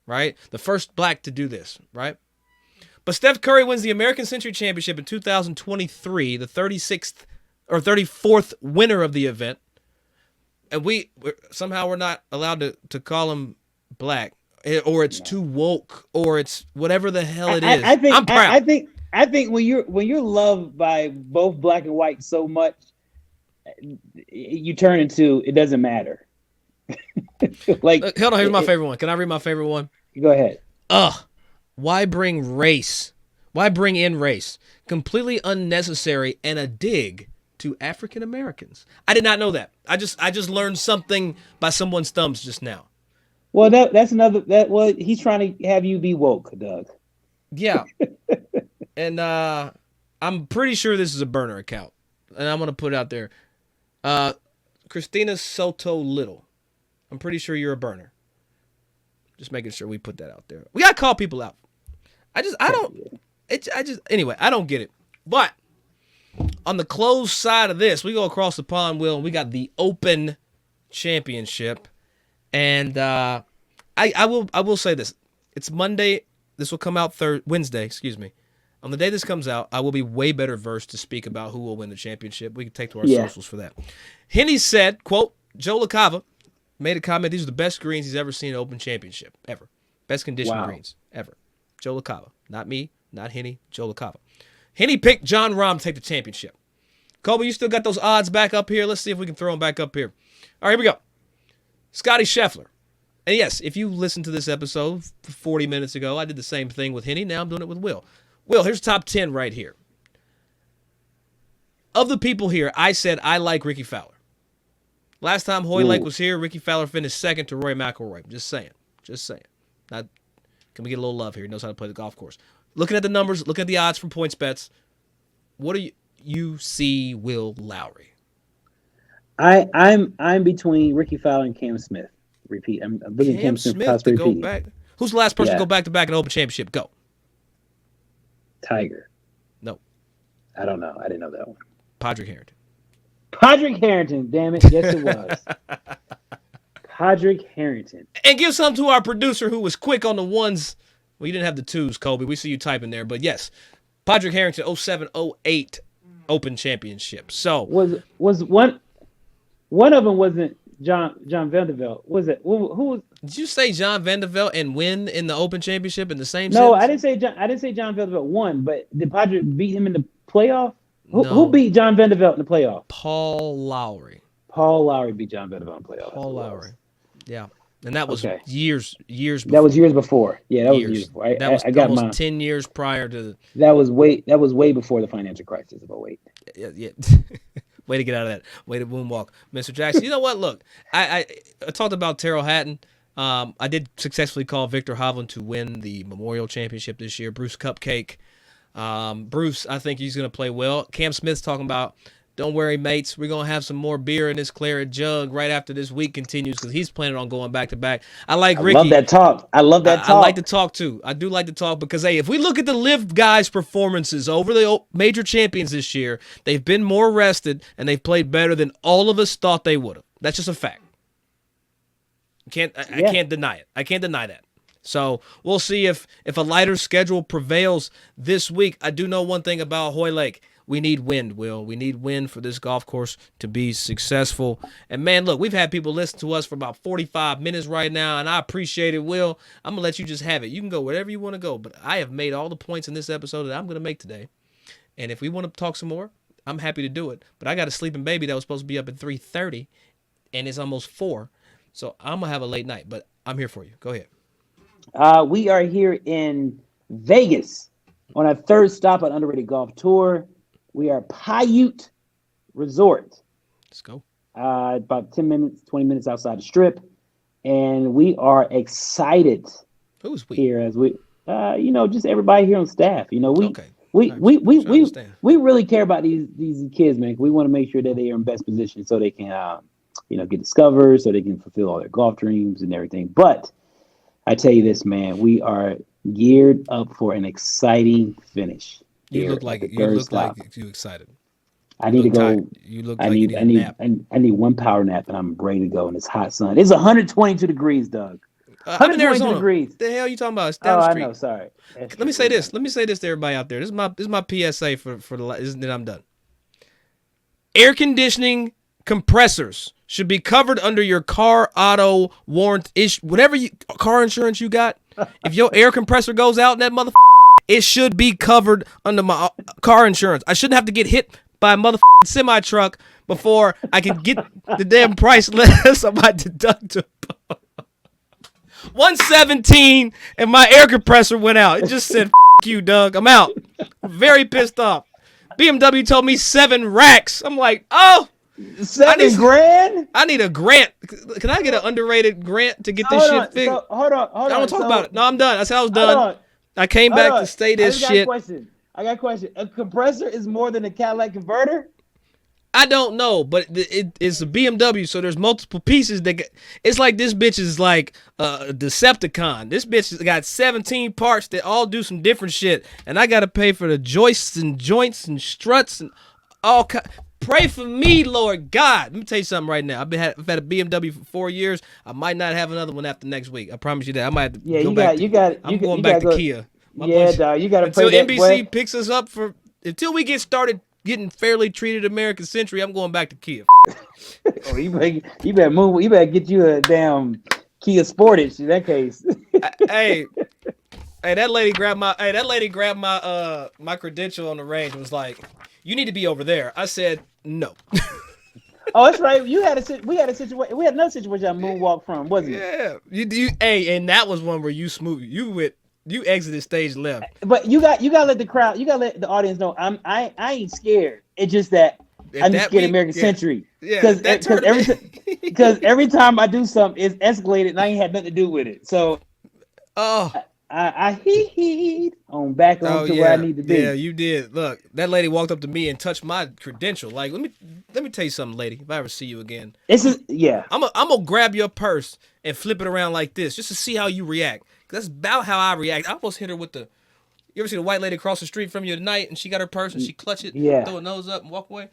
right? The first black to do this, right? But Steph Curry wins the American Century Championship in 2023, the 36th or 34th winner of the event. and somehow we're not allowed to call him black, or it's too woke, or it's whatever the hell it is. I'm proud. I think when you're loved by both black and white so much, you turn into it doesn't matter. Like, hold on, here's my favorite one. Can I read my favorite one? Go ahead. Why bring race? Why bring in race? Completely unnecessary and a dig to African Americans. I did not know that. I just learned something by someone's thumbs just now. Well, that's another well, he's trying to have you be woke, Doug. Yeah. And I'm pretty sure this is a burner account. And I'm gonna put it out there. Christina Soto Little. I'm pretty sure you're a burner. Just making sure we put that out there. We gotta call people out. Anyway, I don't get it. But on the closed side of this, we go across the pond, Will, and we got the Open Championship. And I will say this. It's Monday. This will come out Wednesday, excuse me. On the day this comes out, I will be way better versed to speak about who will win the championship. We can take to our socials for that. Henni said, quote, Joe Lacava made a comment, these are the best greens he's ever seen in an Open Championship, ever. Best conditioned greens, ever. Joe Lacava. Not me, not Henni, Joe Lacava. Henni picked John Rahm to take the championship. Colby, you still got those odds back up here? Let's see if we can throw them back up here. All right, here we go. Scotty Scheffler. And yes, if you listened to this episode 40 minutes ago, I did the same thing with Henni. Now I'm doing it with Will. Will, here's top 10 right here. Of the people here, I said I like Ricky Fowler. Last time Hoylake was here, Ricky Fowler finished second to Rory McIlroy. Just saying. Can we get a little love here? He knows how to play the golf course. Looking at the numbers, looking at the odds from PointsBets, what do you see Will Lowry? I'm between Ricky Fowler and Cam Smith. Repeat. I'm looking at Cam Smith to go back. Who's the last person to go back-to-back in the Open Championship? Go. Tiger. No. I don't know. I didn't know that one. Padraig Harrington. Padraig Harrington. Damn it. Yes, it was. Padraig Harrington. And give some to our producer who was quick on the ones. Well, you didn't have the twos, Colby. We see you typing there. But yes, Padraig Harrington, 07-08 Open Championship. So was one of them wasn't John Vandervelde. Was it? Who was? Did you say John Vandervelde and win in the Open Championship in the same No, sentence? I didn't say John Vandervelde won, but did Padraig beat him in the playoff? Who beat John Vandervelde in the playoff? Paul Lowry. Paul Lowry beat John Vandervelde in the playoff. Paul Lowry. Yeah. And that was years before. That was years before. Yeah, that was years before. I got almost 10 years prior to. That was way before the financial crisis of 08. Yeah. Way to get out of that. Way to moonwalk. Mr. Jackson, you know what? Look, I talked about Terrell Hatton. I did successfully call Victor Hovland to win the Memorial Championship this year. Bruce Cupcake. Bruce, I think he's going to play well. Cam Smith's talking about, don't worry, mates. We're going to have some more beer in this claret jug right after this week continues because he's planning on going back-to-back. I like Ricky. I love that talk. I like to talk, too. I do like to talk because, hey, if we look at the LIV guys' performances over the major champions this year, they've been more rested and they've played better than all of us thought they would have. That's just a fact. I can't deny it. I can't deny that. So we'll see if a lighter schedule prevails this week. I do know one thing about Hoylake. We need wind, Will. We need wind for this golf course to be successful. And, man, look, we've had people listen to us for about 45 minutes right now, and I appreciate it, Will. I'm going to let you just have it. You can go wherever you want to go, but I have made all the points in this episode that I'm going to make today. And if we want to talk some more, I'm happy to do it. But I got a sleeping baby that was supposed to be up at 3:30, and it's almost 4. So I'm going to have a late night, but I'm here for you. Go ahead. We are here in Vegas on our third stop on Underrated Golf Tour. We are Paiute Resort. Let's go. About 20 minutes outside the Strip. And we are excited. Who's we? Here as we, just everybody here on staff. We really care about these kids, man. We want to make sure that they are in best position so they can, get discovered, so they can fulfill all their golf dreams and everything. But I tell you this, man, we are geared up for an exciting finish. You look like you're excited. I need to go. Tired. You look like you need a nap. I need one power nap, and I'm ready to go in this hot sun. It's 122 degrees, Doug. I'm in Arizona. Degrees. The hell are you talking about? It's down the street. I know. Sorry. Let me say this to everybody out there. This is my PSA for the. Then I'm done. Air conditioning compressors should be covered under your car, auto, warranty, whatever car insurance you got. If your air compressor goes out in that motherfucker, it should be covered under my car insurance. I shouldn't have to get hit by a motherfucking semi-truck before I can get the damn price less of my deductible. 117 and my air compressor went out. It just said, F you, Doug. I'm out. Very pissed off. BMW told me 7 racks. I'm like, oh. $7 grand? I need a grant. Can I get an underrated grant to get this shit fixed? Hold on. I don't want to talk about it. No, I'm done. I said I was done. I came back to say this shit. I got a question. A compressor is more than a Cadillac converter? I don't know, but it's a BMW, so there's multiple pieces. It's like this bitch is like a Decepticon. This bitch has got 17 parts that all do some different shit, and I got to pay for the joists and joints and struts and all kind. Pray for me, Lord God. Let me tell you something right now. I've had a BMW for 4 years. I might not have another one after next week. I promise you that. I might have to go back. I'm going back to Kia. Dog. You got to pray until NBC picks us up until we get started getting fairly treated American Century. I'm going back to Kia. Oh, you better move. You better get you a damn Kia Sportage in that case. Hey, that lady grabbed my credential on the range and was like, "You need to be over there." I said, "No." Oh, that's right. We had another situation I moonwalked from, wasn't it? Yeah. And that was one where you smooth. You exited stage left. But you got let the crowd, you got to let the audience know I ain't scared. It's just that I'm just scared of American Century. Yeah. Because every time I do something, it's escalated and I ain't had nothing to do with it. So I on back on to where I need to be. Yeah, you did. Look, that lady walked up to me and touched my credential. Like, let me tell you something, lady. If I ever see you again, I'm gonna grab your purse and flip it around like this just to see how you react. That's about how I react. I almost hit her with the. You ever see the white lady across the street from you tonight and she got her purse and she clutched it, throw her nose up and walk away?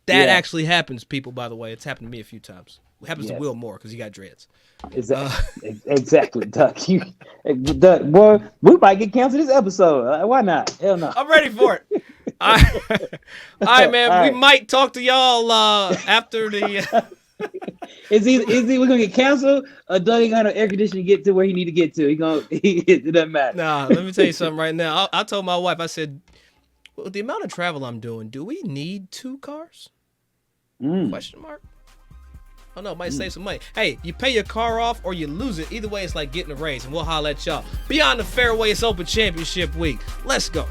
That actually happens, people, by the way. It's happened to me a few times. It happens to Will more because he got dreads. Exactly, Doug. Doug, boy, we might get canceled this episode. Why not? Hell no. I'm ready for it. All right, man. We might talk to y'all after the. Is he we're gonna get canceled or Doug ain't got no air conditioning to get to where he need to get to? It doesn't matter. Nah, let me tell you something right now. I told my wife, I said, well, the amount of travel I'm doing, do we need 2 cars? Question mark. Oh no, it might save some money. Hey, you pay your car off or you lose it. Either way, it's like getting a raise, and we'll holler at y'all. Beyond the Fairway, it's Open Championship Week. Let's go.